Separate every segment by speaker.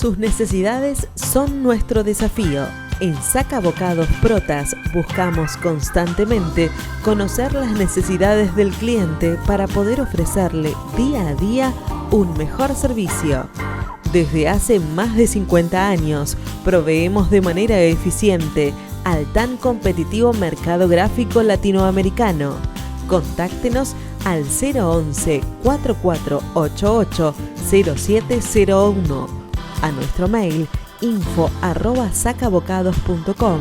Speaker 1: Sus necesidades son nuestro desafío. En Saca Bocados Protas buscamos constantemente conocer las necesidades del cliente para poder ofrecerle día a día un mejor servicio. Desde hace más de 50 años proveemos de manera eficiente al tan competitivo mercado gráfico latinoamericano. Contáctenos al 011 4488 0701, a nuestro mail info@sacabocados.com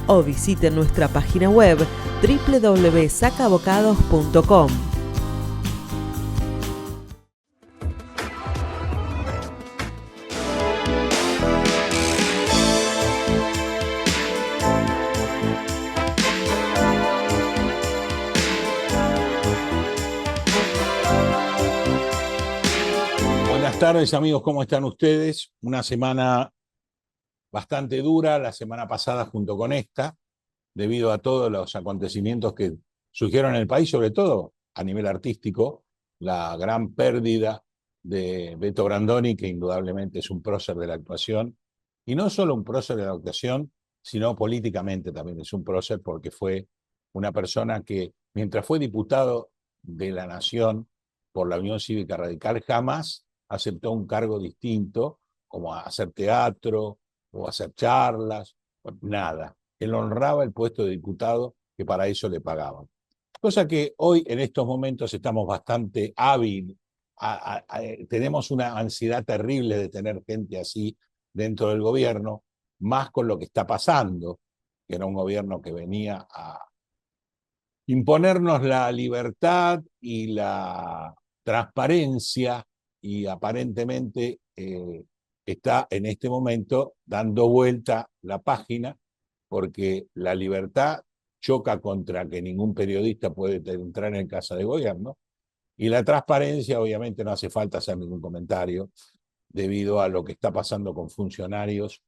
Speaker 1: o visite nuestra página web www.sacabocados.com.
Speaker 2: Buenas tardes, amigos, ¿cómo están ustedes? Una semana bastante dura, la semana pasada junto con esta, debido a todos los acontecimientos que surgieron en el país, sobre todo a nivel artístico, la gran pérdida de Beto Brandoni, que indudablemente es un prócer de la actuación, y no solo un prócer de la actuación, sino políticamente también es un prócer, porque fue una persona que, mientras fue diputado de la Nación por la Unión Cívica Radical, jamás aceptó un cargo distinto, como hacer teatro o hacer charlas, nada. Él honraba el puesto de diputado que para eso le pagaban. Cosa que hoy, en estos momentos, estamos bastante hábiles, tenemos una ansiedad terrible de tener gente así dentro del gobierno, más con lo que está pasando, que era un gobierno que venía a imponernos la libertad y la transparencia, y aparentemente está en este momento dando vuelta la página, porque la libertad choca contra que ningún periodista puede entrar en casa de gobierno, y la transparencia, obviamente no hace falta hacer ningún comentario, debido a lo que está pasando con funcionarios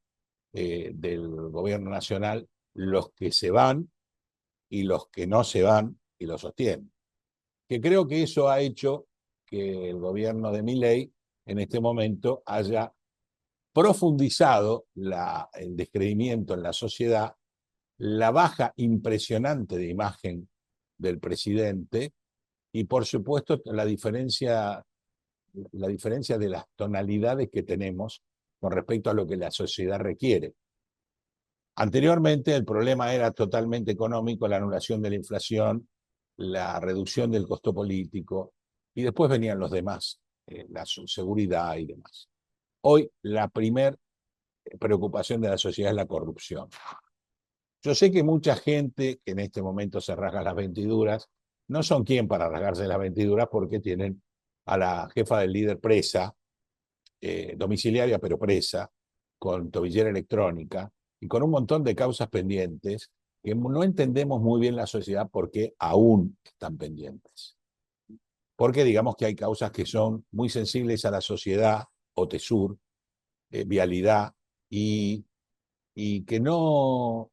Speaker 2: del gobierno nacional, los que se van y los que no se van y lo sostienen. Que creo que eso ha hecho que el gobierno de Milei en este momento haya profundizado el descreimiento en la sociedad, la baja impresionante de imagen del presidente y, por supuesto, la diferencia de las tonalidades que tenemos con respecto a lo que la sociedad requiere. Anteriormente el problema era totalmente económico, la anulación de la inflación, la reducción del costo político, y después venían los demás, la seguridad y demás. Hoy la primer preocupación de la sociedad es la corrupción. Yo sé que mucha gente que en este momento se rasga las vestiduras, no son quien para rasgarse las vestiduras, porque tienen a la jefa del líder presa, domiciliaria pero presa, con tobillera electrónica y con un montón de causas pendientes que no entendemos muy bien la sociedad por qué aún están pendientes. Porque digamos que hay causas que son muy sensibles a la sociedad, OTESUR, vialidad, y que no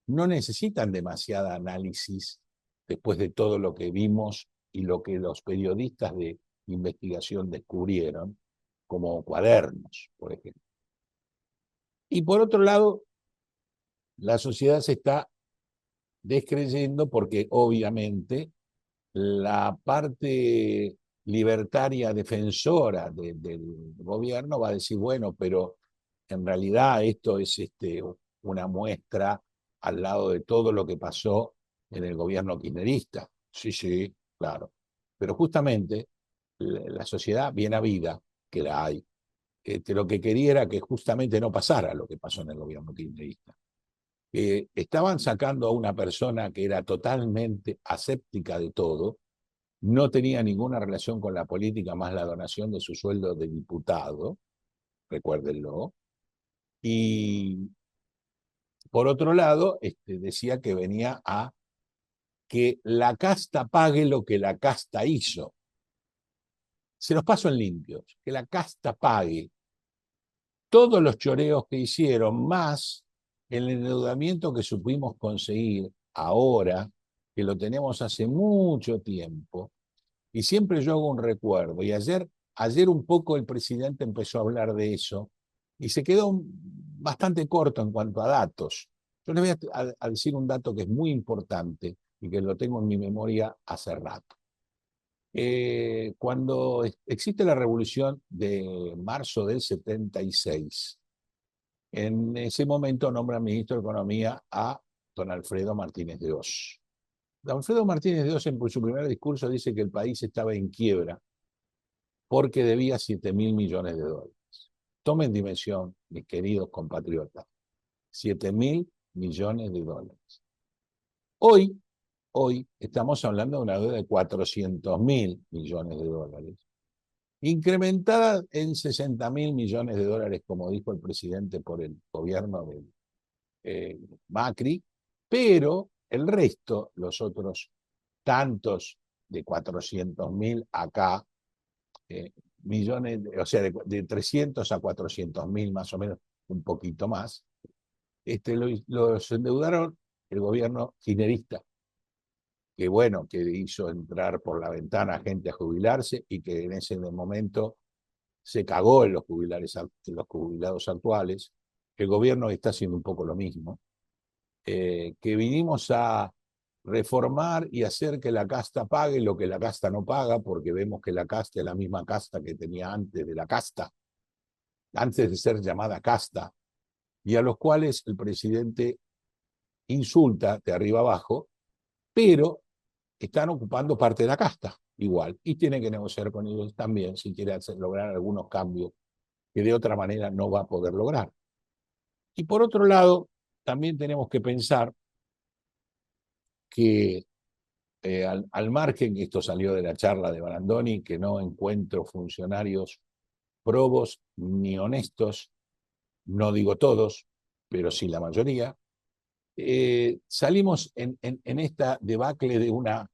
Speaker 2: necesitan demasiada análisis después de todo lo que vimos y lo que los periodistas de investigación descubrieron, como cuadernos, por ejemplo. Y por otro lado, la sociedad se está descreyendo porque obviamente la parte libertaria defensora del gobierno va a decir, bueno, pero en realidad esto es una muestra al lado de todo lo que pasó en el gobierno kirchnerista. Sí, sí, claro. Pero justamente la sociedad bien habida, que la hay, lo que quería era que justamente no pasara lo que pasó en el gobierno kirchnerista. Estaban sacando a una persona que era totalmente aséptica de todo, no tenía ninguna relación con la política más la donación de su sueldo de diputado, recuérdenlo, y por otro lado decía que venía a que la casta pague lo que la casta hizo. Se los paso en limpios, que la casta pague todos los choreos que hicieron, más el endeudamiento que supimos conseguir ahora, que lo tenemos hace mucho tiempo. Y siempre yo hago un recuerdo, y ayer un poco el presidente empezó a hablar de eso, y se quedó bastante corto en cuanto a datos. Yo les voy a decir un dato que es muy importante y que lo tengo en mi memoria hace rato. Cuando existe la revolución de marzo del 76, en ese momento nombra ministro de Economía a don Alfredo Martínez de Oz. Don Alfredo Martínez de Oz en su primer discurso dice que el país estaba en quiebra porque debía 7.000 millones de dólares. Tomen dimensión, mis queridos compatriotas, 7.000 millones de dólares. Hoy estamos hablando de una deuda de 400.000 millones de dólares, incrementada en 60.000 millones de dólares, como dijo el presidente, por el gobierno de Macri, pero el resto, los otros tantos de 400.000 acá, millones, o sea, de 300 a 400.000 más o menos, un poquito más, los endeudaron el gobierno kirchnerista, que bueno, que hizo entrar por la ventana gente a jubilarse y que en ese momento se cagó en en los jubilados actuales. El gobierno está haciendo un poco lo mismo, que vinimos a reformar y hacer que la casta pague lo que la casta no paga, porque vemos que la casta es la misma casta que tenía antes de la casta, antes de ser llamada casta, y a los cuales el presidente insulta de arriba abajo, pero están ocupando parte de la casta igual, y tiene que negociar con ellos también si quiere lograr algunos cambios que de otra manera no va a poder lograr. Y por otro lado, también tenemos que pensar que al margen, esto salió de la charla de Brandoni, que no encuentro funcionarios probos ni honestos, no digo todos, pero sí la mayoría, salimos en esta debacle de una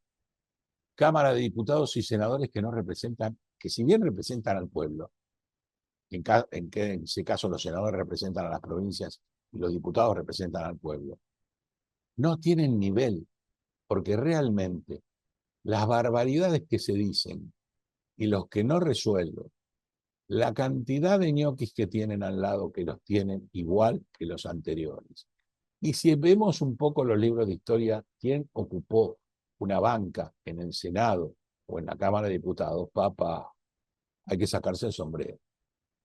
Speaker 2: Cámara de Diputados y Senadores que no representan, que si bien representan al pueblo, en ese caso los senadores representan a las provincias y los diputados representan al pueblo, no tienen nivel, porque realmente las barbaridades que se dicen y los que no resuelven, la cantidad de ñoquis que tienen al lado que los tienen igual que los anteriores. Y si vemos un poco los libros de historia, ¿quién ocupó una banca en el Senado o en la Cámara de Diputados? Papá, hay que sacarse el sombrero.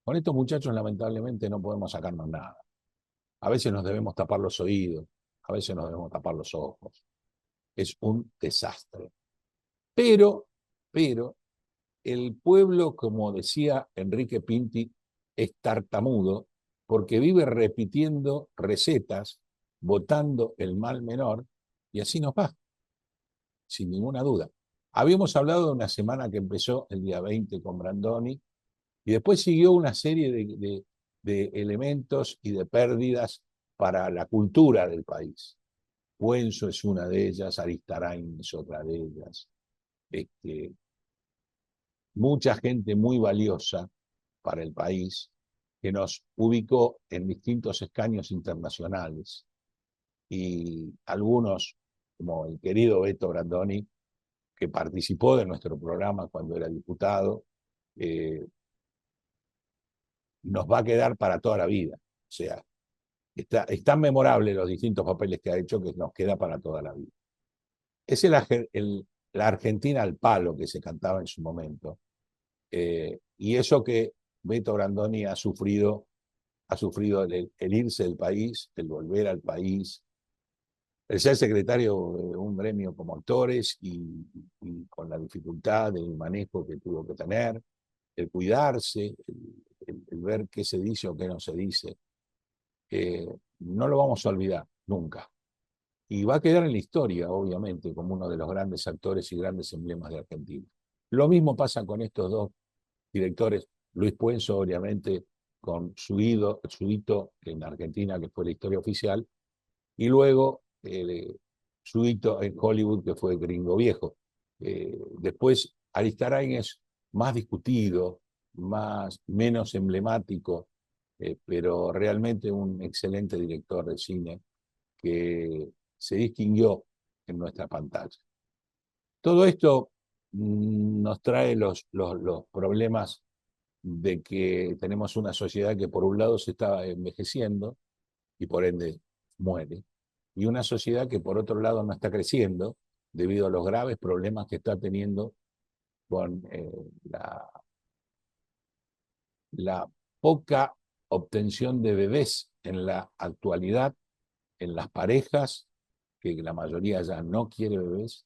Speaker 2: Con estos muchachos lamentablemente no podemos sacarnos nada. A veces nos debemos tapar los oídos, a veces nos debemos tapar los ojos. Es un desastre. Pero, el pueblo, como decía Enrique Pinti, es tartamudo porque vive repitiendo recetas, votando el mal menor, y así nos va, sin ninguna duda. Habíamos hablado de una semana que empezó el día 20 con Brandoni, y después siguió una serie de elementos y de pérdidas para la cultura del país. Puenzo es una de ellas, Aristarain es otra de ellas. Mucha gente muy valiosa para el país que nos ubicó en distintos escaños internacionales. Y algunos, como el querido Beto Brandoni, que participó de nuestro programa cuando era diputado, nos va a quedar para toda la vida. O sea, es tan memorable los distintos papeles que ha hecho que nos queda para toda la vida. Es la Argentina al palo que se cantaba en su momento. Y eso que Beto Brandoni ha sufrido el irse del país, el volver al país, el ser secretario de un gremio como actores y con la dificultad del manejo que tuvo que tener, el cuidarse, el ver qué se dice o qué no se dice, no lo vamos a olvidar nunca. Y va a quedar en la historia, obviamente, como uno de los grandes actores y grandes emblemas de Argentina. Lo mismo pasa con estos dos directores, Luis Puenzo, obviamente, con su hito en Argentina, que fue la historia oficial, y luego su hito en Hollywood, que fue Gringo Viejo. Después, Aristarain es más discutido, menos emblemático, pero realmente un excelente director de cine que se distinguió en nuestra pantalla. Todo esto nos trae los problemas de que tenemos una sociedad que por un lado se está envejeciendo y por ende muere, y una sociedad que por otro lado no está creciendo debido a los graves problemas que está teniendo con la poca obtención de bebés en la actualidad en las parejas, que la mayoría ya no quiere bebés,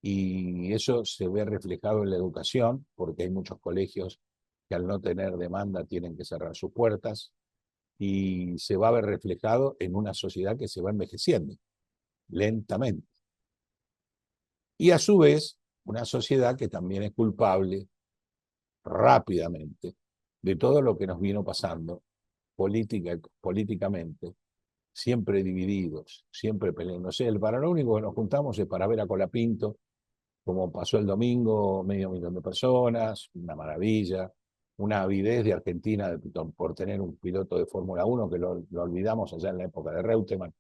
Speaker 2: y eso se ve reflejado en la educación, porque hay muchos colegios que al no tener demanda tienen que cerrar sus puertas, y se va a ver reflejado en una sociedad que se va envejeciendo lentamente. Y a su vez, una sociedad que también es culpable rápidamente de todo lo que nos vino pasando políticamente, siempre divididos, siempre peleándose. Para lo único que nos juntamos es para ver a Colapinto, como pasó el domingo, 500.000 de personas, una maravilla, una avidez de Argentina por tener un piloto de Fórmula 1 que lo olvidamos allá en la época de Reutemann,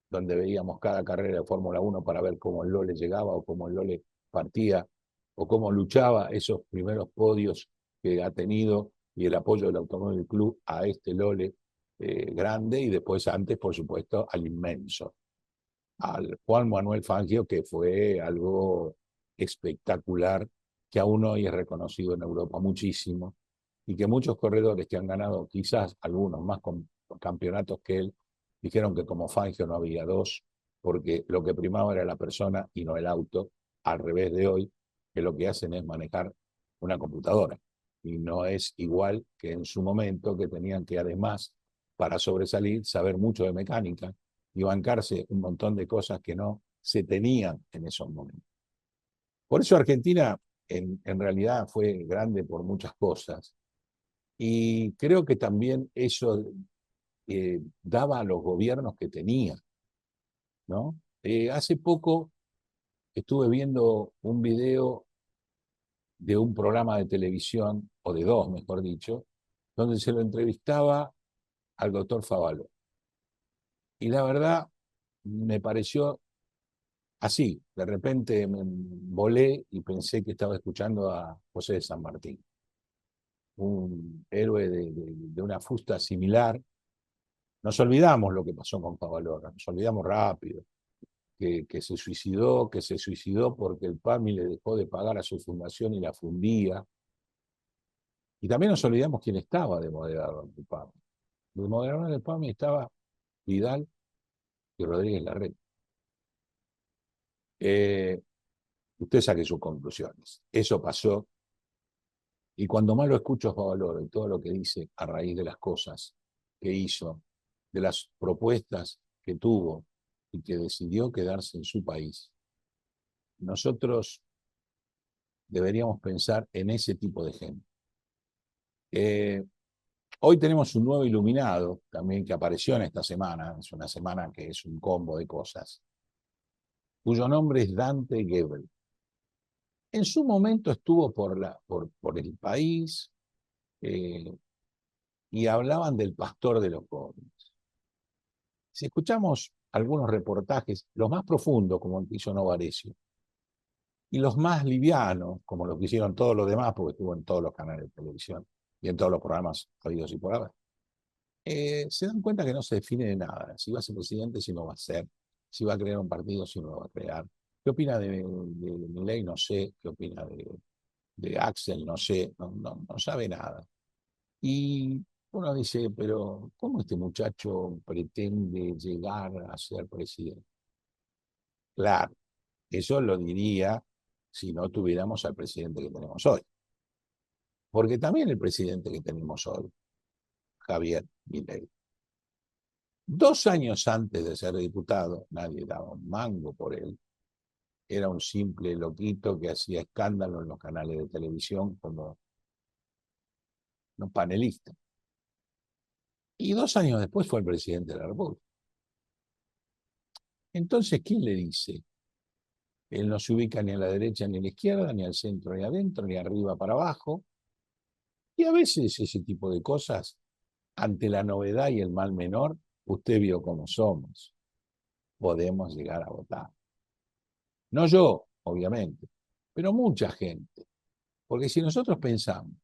Speaker 2: donde veíamos cada carrera de Fórmula 1 para ver cómo el Lole llegaba o cómo el Lole partía o cómo luchaba esos primeros podios que ha tenido y el apoyo del Automóvil Club a este Lole grande y después antes, por supuesto, al inmenso, al Juan Manuel Fangio, que fue algo espectacular, que aún hoy es reconocido en Europa muchísimo, y que muchos corredores que han ganado, quizás algunos más campeonatos que él, dijeron que como Fangio no había dos, porque lo que primaba era la persona y no el auto, al revés de hoy, que lo que hacen es manejar una computadora. Y no es igual que en su momento, que tenían que además, para sobresalir, saber mucho de mecánica y bancarse un montón de cosas que no se tenían en esos momentos. Por eso Argentina en realidad fue grande por muchas cosas. Y creo que también eso daba a los gobiernos que tenía, ¿no? Hace poco estuve viendo un video de un programa de televisión, o de dos, mejor dicho, donde se lo entrevistaba al doctor Favaló. Y la verdad me pareció así, de repente me volé y pensé que estaba escuchando a José de San Martín, un héroe de una fusta similar. Nos olvidamos lo que pasó con Favaloro, nos olvidamos rápido, que se suicidó porque el PAMI le dejó de pagar a su fundación y la fundía. Y también nos olvidamos quién estaba de moderador del PAMI. De moderador del PAMI estaba Vidal y Rodríguez Larreta. Usted saque sus conclusiones. Eso pasó. Y cuando más lo escucho a Favaloro y todo lo que dice a raíz de las cosas que hizo, de las propuestas que tuvo y que decidió quedarse en su país, nosotros deberíamos pensar en ese tipo de gente. Hoy tenemos un nuevo iluminado también que apareció en esta semana, es una semana que es un combo de cosas, cuyo nombre es Dante Gebel. En su momento estuvo por el país, y hablaban del pastor de los jóvenes. Si escuchamos algunos reportajes, los más profundos, como el que hizo Novarecio, y los más livianos, como lo que hicieron todos los demás, porque estuvo en todos los canales de televisión y en todos los programas habidos y por haber, se dan cuenta que no se define de nada. Si va a ser presidente, si no va a ser. Si va a crear un partido, si no lo va a crear. ¿Qué opina de Milei? No sé. ¿Qué opina de Axel? No sé. No sabe nada. Y uno dice, pero ¿cómo este muchacho pretende llegar a ser presidente? Claro, eso lo diría si no tuviéramos al presidente que tenemos hoy. Porque también el presidente que tenemos hoy, Javier Milei, 2 años antes de ser diputado, nadie daba un mango por él. Era un simple loquito que hacía escándalo en los canales de televisión como un panelista. Y 2 años después fue el presidente de la República. Entonces, ¿quién le dice? Él no se ubica ni a la derecha ni a la izquierda, ni al centro ni adentro, ni arriba para abajo. Y a veces ese tipo de cosas, ante la novedad y el mal menor, usted vio cómo somos. Podemos llegar a votar. No yo, obviamente, pero mucha gente. Porque si nosotros pensamos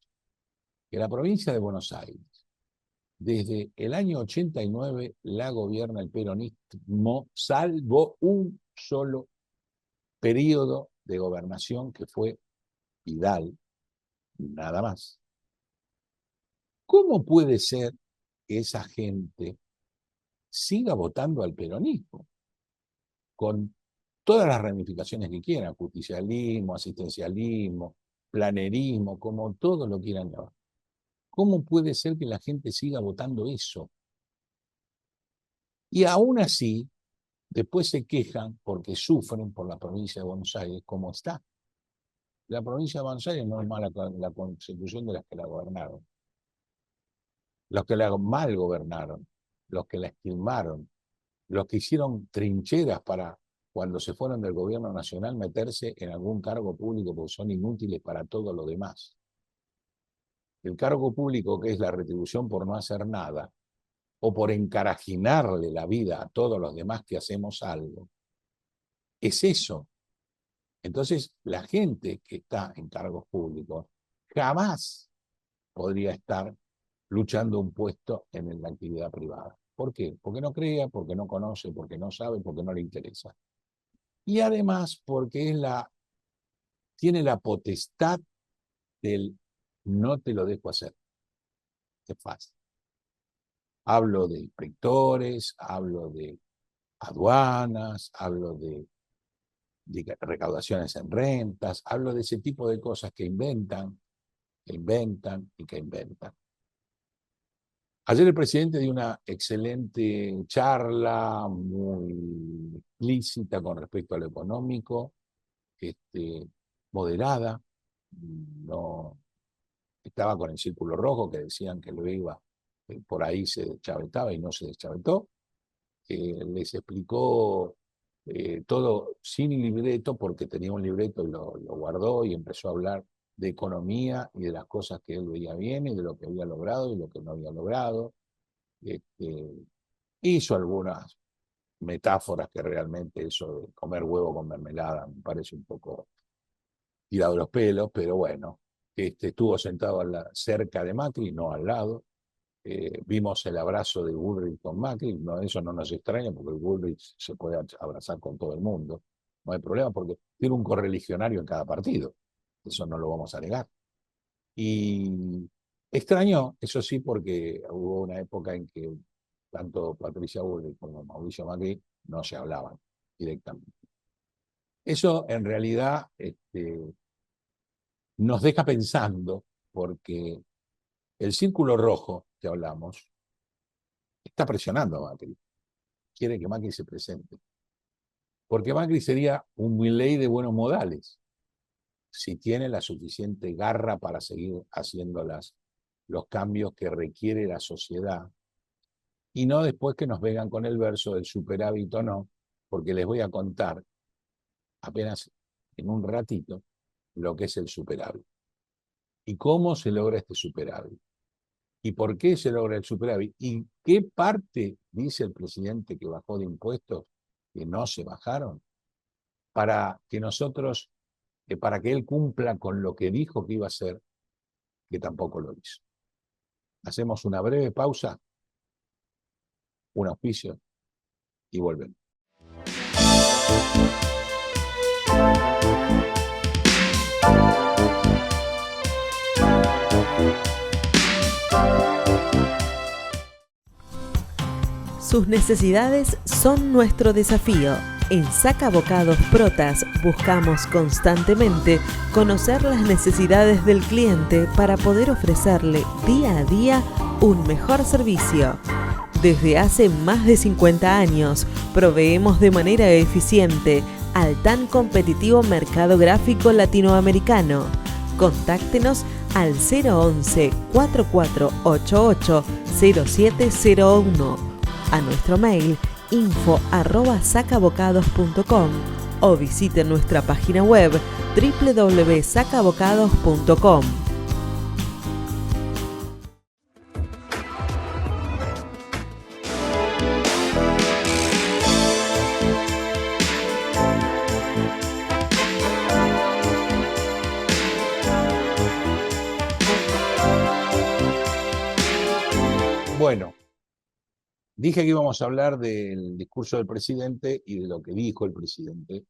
Speaker 2: que la provincia de Buenos Aires, desde el año 89, la gobierna el peronismo, salvo un solo periodo de gobernación que fue Vidal, nada más. ¿Cómo puede ser que esa gente siga votando al peronismo con todas las ramificaciones que quieran, justicialismo, asistencialismo, planerismo, como todo lo quieran llamar? ¿Cómo puede ser que la gente siga votando eso? Y aún así, después se quejan porque sufren por la provincia de Buenos Aires como está. La provincia de Buenos Aires no es mala la constitución de las que la gobernaron. Los que la mal gobernaron, los que la esquilmaron, los que hicieron trincheras para, cuando se fueron del gobierno nacional, meterse en algún cargo público porque son inútiles para todo lo demás. El cargo público, que es la retribución por no hacer nada, o por encarajinarle la vida a todos los demás que hacemos algo, es eso. Entonces, la gente que está en cargos públicos jamás podría estar luchando un puesto en la actividad privada. ¿Por qué? Porque no crea, porque no conoce, porque no sabe, porque no le interesa. Y además porque tiene la potestad del no te lo dejo hacer. Es fácil. Hablo de inspectores, hablo de aduanas, hablo de recaudaciones en rentas, hablo de ese tipo de cosas que inventan y que inventan. Ayer el presidente dio una excelente charla, muy explícita con respecto a lo económico, moderada, no estaba con el círculo rojo que decían que lo iba, por ahí se deschavetaba y no se deschavetó. Les explicó todo sin libreto, porque tenía un libreto y lo guardó y empezó a hablar de economía y de las cosas que él veía bien y de lo que había logrado y lo que no había logrado. Hizo algunas metáforas que realmente eso de comer huevo con mermelada me parece un poco tirado de los pelos, pero bueno, estuvo sentado cerca de Macri, no al lado. Vimos el abrazo de Bullrich con Macri, no, eso no nos extraña porque Bullrich se puede abrazar con todo el mundo, no hay problema porque tiene un correligionario en cada partido, eso no lo vamos a negar. Y extrañó, eso sí, porque hubo una época en que tanto Patricia Bullrich como Mauricio Macri no se hablaban directamente. Eso en realidad nos deja pensando, porque el círculo rojo que hablamos está presionando a Macri, quiere que Macri se presente, porque Macri sería un Milei de buenos modales, si tiene la suficiente garra para seguir haciendo los cambios que requiere la sociedad, y no después que nos vengan con el verso del superávit o no, porque les voy a contar apenas en un ratito lo que es el superávit y cómo se logra este superávit y por qué se logra el superávit y qué parte dice el presidente que bajó de impuestos que no se bajaron para que nosotros, para que él cumpla con lo que dijo que iba a hacer, que tampoco lo hizo. Hacemos una breve pausa, un auspicio y volvemos.
Speaker 1: Sus necesidades son nuestro desafío. En Saca Bocados Protas buscamos constantemente conocer las necesidades del cliente para poder ofrecerle día a día un mejor servicio. Desde hace más de 50 años proveemos de manera eficiente al tan competitivo mercado gráfico latinoamericano. Contáctenos al 011 4488 0701, a nuestro mail info@sacabocados.com o visite nuestra página web www.sacabocados.com.
Speaker 2: Dije que íbamos a hablar del discurso del presidente y de lo que dijo el presidente.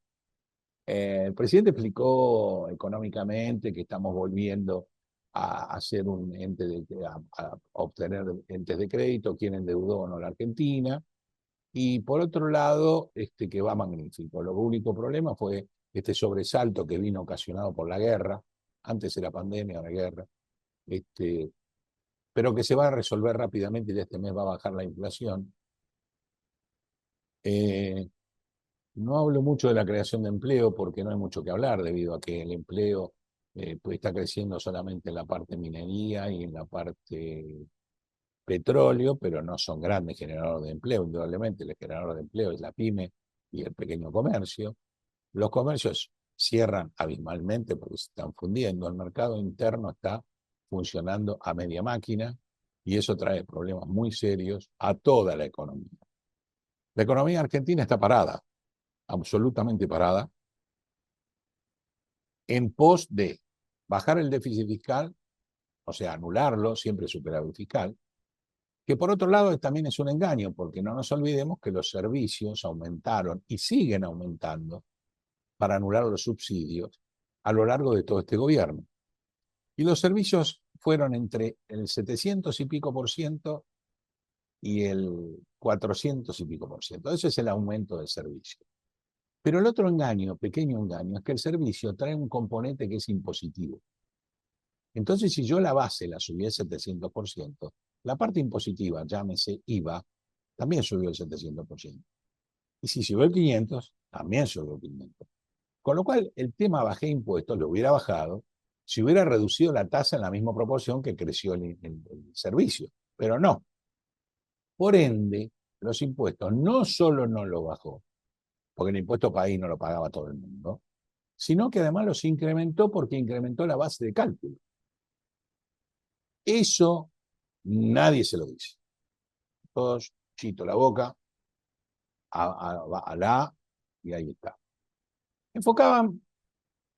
Speaker 2: El presidente explicó económicamente que estamos volviendo a hacer un ente a obtener entes de crédito, quién endeudó o no la Argentina. Y por otro lado, que va magnífico. Lo único problema fue este sobresalto que vino ocasionado por la guerra. Antes era pandemia, ahora guerra. Pero que se va a resolver rápidamente y de este mes va a bajar la inflación. No hablo mucho de la creación de empleo porque no hay mucho que hablar debido a que el empleo pues está creciendo solamente en la parte minería y en la parte petróleo, pero no son grandes generadores de empleo, indudablemente. El generador de empleo es la pyme y el pequeño comercio. Los comercios cierran abismalmente porque se están fundiendo. El mercado interno está funcionando a media máquina y eso trae problemas muy serios a toda la economía. La economía argentina está parada, absolutamente parada, en pos de bajar el déficit fiscal, o sea, anularlo, siempre superávit fiscal, que por otro lado también es un engaño, porque no nos olvidemos que los servicios aumentaron y siguen aumentando para anular los subsidios a lo largo de todo este gobierno. Y los servicios fueron entre el 700 y pico por ciento y el 400 y pico por ciento. Ese es el aumento del servicio. Pero el otro engaño, pequeño engaño, es que el servicio trae un componente que es impositivo. Entonces, si yo la base la subí al 700%, la parte impositiva, llámese IVA, también subió el 700%. Y si subió el 500, también subió el 500. Con lo cual, el tema bajé impuestos lo hubiera bajado si hubiera reducido la tasa en la misma proporción que creció el servicio. Pero no. Por ende, los impuestos no solo no lo bajó, porque el impuesto país no lo pagaba todo el mundo, sino que además los incrementó porque incrementó la base de cálculo. Eso nadie se lo dice. Todos chito la boca, a la, y ahí está.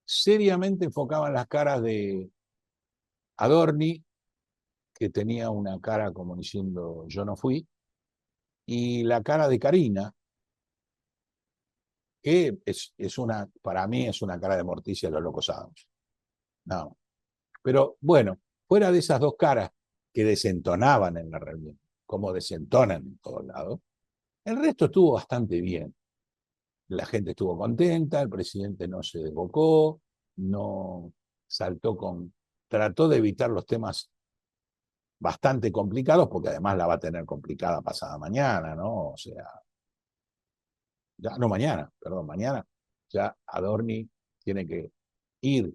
Speaker 2: Seriamente enfocaban las caras de Adorni, que tenía una cara como diciendo yo no fui, y la cara de Karina, que para mí es una cara de Morticia de los Locos Adams. No. Pero bueno, fuera de esas dos caras que desentonaban en la reunión, como desentonan en todos lados, el resto estuvo bastante bien. La gente estuvo contenta, el presidente no se desbocó, no saltó trató de evitar los temas bastante complicados, porque además la va a tener complicada pasada mañana, ¿no? O sea, ya, no mañana, perdón, mañana ya Adorni tiene que ir,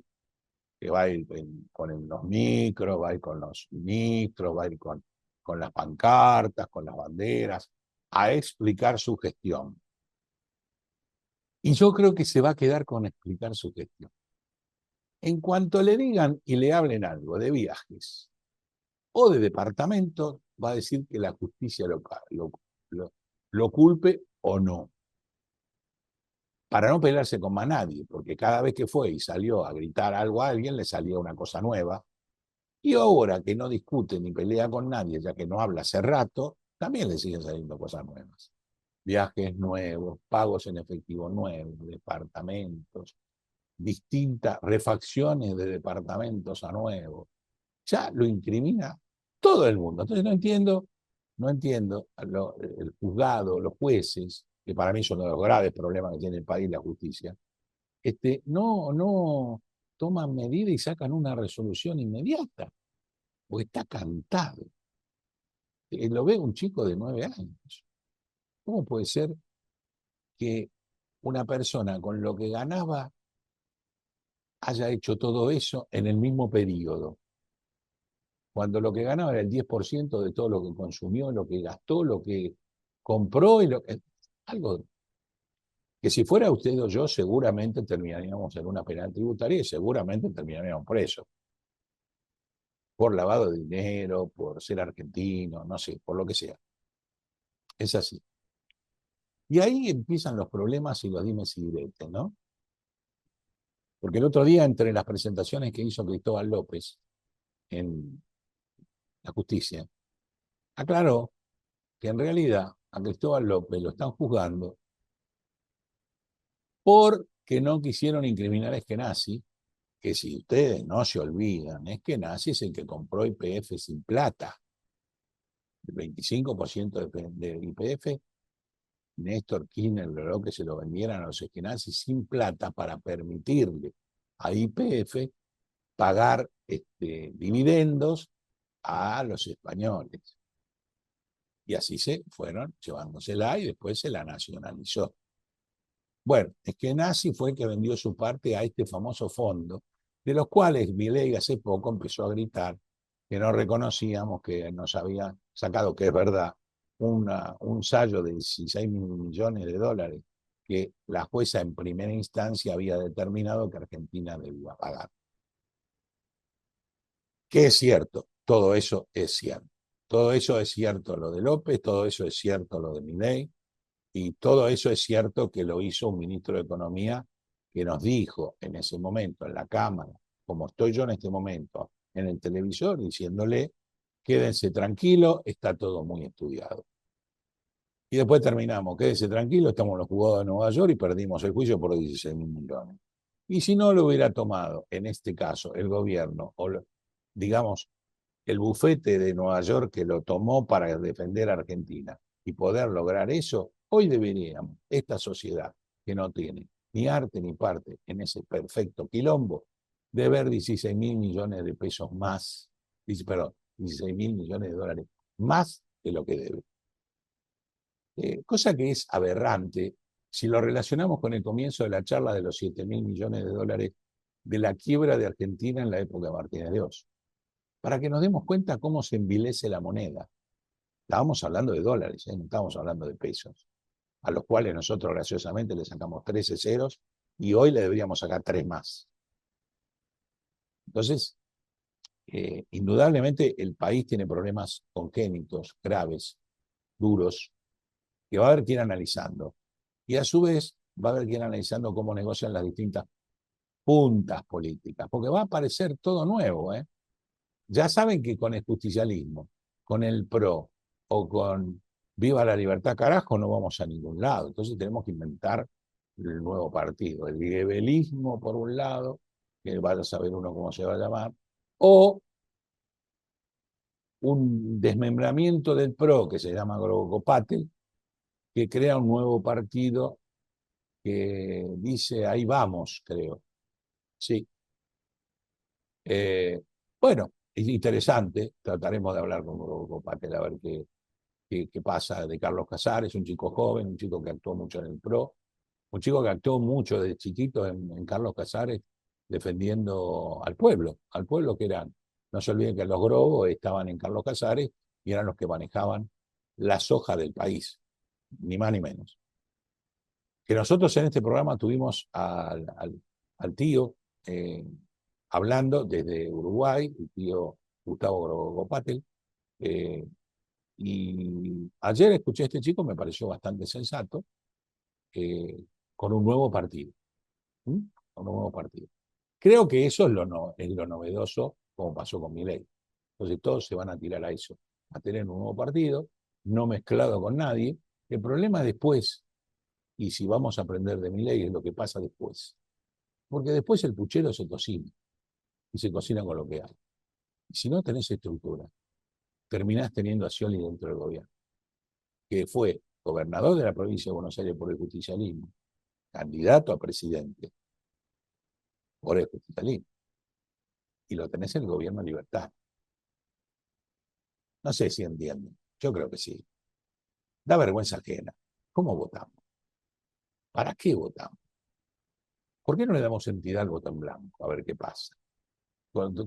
Speaker 2: que va a ir con los micros, va a ir con los ministros, va a ir con las pancartas, con las banderas, a explicar su gestión. Y yo creo que se va a quedar con explicar su gestión. En cuanto le digan y le hablen algo de viajes o de departamento, va a decir que la justicia lo culpe o no, para no pelearse con más nadie, porque cada vez que fue y salió a gritar algo a alguien, le salía una cosa nueva. Y ahora que no discute ni pelea con nadie, ya que no habla hace rato, también le siguen saliendo cosas nuevas. Viajes nuevos, pagos en efectivo nuevos, departamentos, distintas refacciones de departamentos a nuevos. Ya lo incrimina todo el mundo. Entonces no entiendo el juzgado, los jueces, que para mí son los graves problemas que tiene el país, la justicia, no toman medidas y sacan una resolución inmediata, porque está cantado. Lo ve un chico de 9 años. ¿Cómo puede ser que una persona con lo que ganaba haya hecho todo eso en el mismo periodo? Cuando lo que ganaba era el 10% de todo lo que consumió, lo que gastó, lo que compró, algo que si fuera usted o yo seguramente terminaríamos en una penal tributaria y seguramente terminaríamos presos. Por lavado de dinero, por ser argentino, no sé, por lo que sea. Es así. Y ahí empiezan los problemas y los dimes y diretes, ¿no? Porque el otro día, entre las presentaciones que hizo Cristóbal López en la justicia, aclaró que en realidad a Cristóbal López lo están juzgando porque no quisieron incriminar a Eskenazi, que si ustedes no se olvidan, Eskenazi es el que compró YPF sin plata. El 25% de YPF, Néstor Kirchner logró que se lo vendieran a los Eskenazi sin plata para permitirle a YPF pagar dividendos a los españoles. Y así se fueron llevándosela y después se la nacionalizó. Bueno, Eskenazi fue el que vendió su parte a este famoso fondo, de los cuales Milei hace poco empezó a gritar que no reconocíamos que nos había sacado, que es verdad, un saldo de 16 millones de dólares que la jueza en primera instancia había determinado que Argentina debía pagar. Que es cierto, todo eso es cierto. Todo eso es cierto lo de López, todo eso es cierto lo de Milei, y todo eso es cierto que lo hizo un ministro de Economía que nos dijo en ese momento, en la Cámara, como estoy yo en este momento, en el televisor, diciéndole, quédense tranquilo, está todo muy estudiado. Y después terminamos, quédense tranquilo, estamos en los juzgados de Nueva York y perdimos el juicio por 16 mil millones. Y si no lo hubiera tomado, en este caso, el gobierno, o digamos, el bufete de Nueva York que lo tomó para defender a Argentina y poder lograr eso, hoy deberíamos, esta sociedad que no tiene ni arte ni parte en ese perfecto quilombo, deber 16 mil millones de pesos más, perdón, 16 mil millones de dólares más de lo que debe. Cosa que es aberrante si lo relacionamos con el comienzo de la charla de los 7 mil millones de dólares de la quiebra de Argentina en la época de Martínez de Oz, para que nos demos cuenta cómo se envilece la moneda. Estábamos hablando de dólares, no estábamos hablando de pesos, a los cuales nosotros graciosamente le sacamos 13 ceros y hoy le deberíamos sacar 3 más. Entonces, indudablemente el país tiene problemas congénitos, graves, duros, que va a haber que ir analizando. Y a su vez va a haber que ir analizando cómo negocian las distintas puntas políticas, porque va a aparecer todo nuevo. Ya saben que con el justicialismo, con el PRO o con Viva la Libertad carajo no vamos a ningún lado. Entonces tenemos que inventar el nuevo partido, el guebelismo por un lado, que vaya a saber uno cómo se va a llamar, o un desmembramiento del PRO que se llama Grobocopatel, que crea un nuevo partido que dice ahí vamos, creo. Sí. Bueno, es interesante, trataremos de hablar con Patel a ver qué pasa de Carlos Casares, un chico joven, un chico que actuó mucho en el PRO, un chico que actuó mucho desde chiquito en Carlos Casares defendiendo al pueblo que eran, no se olviden que los Grobos estaban en Carlos Casares y eran los que manejaban la soja del país, ni más ni menos. Que nosotros en este programa tuvimos al tío hablando desde Uruguay, el tío Gustavo Grobopatel, y ayer escuché a este chico, me pareció bastante sensato, con un nuevo partido. ¿Mm? Con un nuevo partido. Creo que eso es lo novedoso, como pasó con Milei. Entonces todos se van a tirar a eso, a tener un nuevo partido, no mezclado con nadie. El problema es después, y si vamos a aprender de Milei, es lo que pasa después. Porque después el puchero se cocina, y se cocina con lo que hay. Y si no tenés estructura, terminás teniendo a Scioli dentro del gobierno, que fue gobernador de la provincia de Buenos Aires por el justicialismo, candidato a presidente por el justicialismo, y lo tenés en el gobierno libertario. No sé si entienden, yo creo que sí. Da vergüenza ajena. ¿Cómo votamos? ¿Para qué votamos? ¿Por qué no le damos entidad al voto en blanco? A ver qué pasa.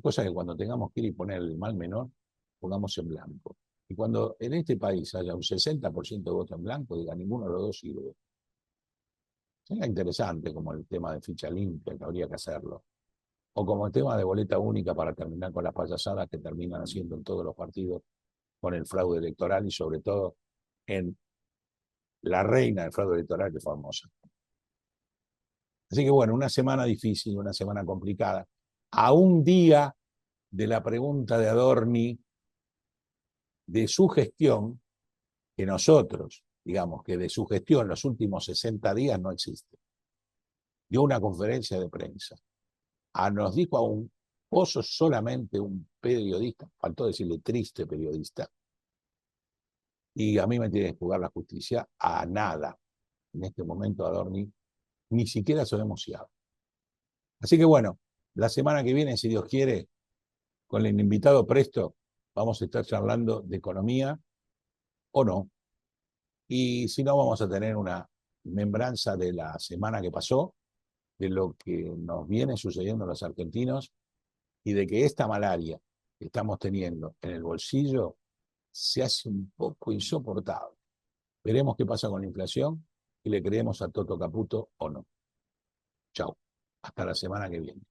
Speaker 2: Cosa que cuando tengamos que ir y poner el mal menor, pongamos en blanco. Y cuando en este país haya un 60% de voto en blanco, diga ninguno de los dos sirve. Sería interesante como el tema de ficha limpia, que habría que hacerlo. O como el tema de boleta única para terminar con las payasadas que terminan haciendo en todos los partidos con el fraude electoral y sobre todo en la reina del fraude electoral, que es famosa. Así que bueno, una semana difícil, una semana complicada. A un día de la pregunta de Adorni de su gestión, que nosotros, digamos, que de su gestión los últimos 60 días no existe. Dio una conferencia de prensa. Nos dijo a un Pozo solamente un periodista, faltó decirle triste periodista, y a mí me tiene que jugar la justicia a nada. En este momento Adorni ni siquiera sabemos si habla. Así que bueno, la semana que viene, si Dios quiere, con el invitado Presto, vamos a estar charlando de economía o no. Y si no, vamos a tener una membranza de la semana que pasó, de lo que nos viene sucediendo a los argentinos y de que esta malaria que estamos teniendo en el bolsillo se hace un poco insoportable. Veremos qué pasa con la inflación y le creemos a Toto Caputo o no. Chau. Hasta la semana que viene.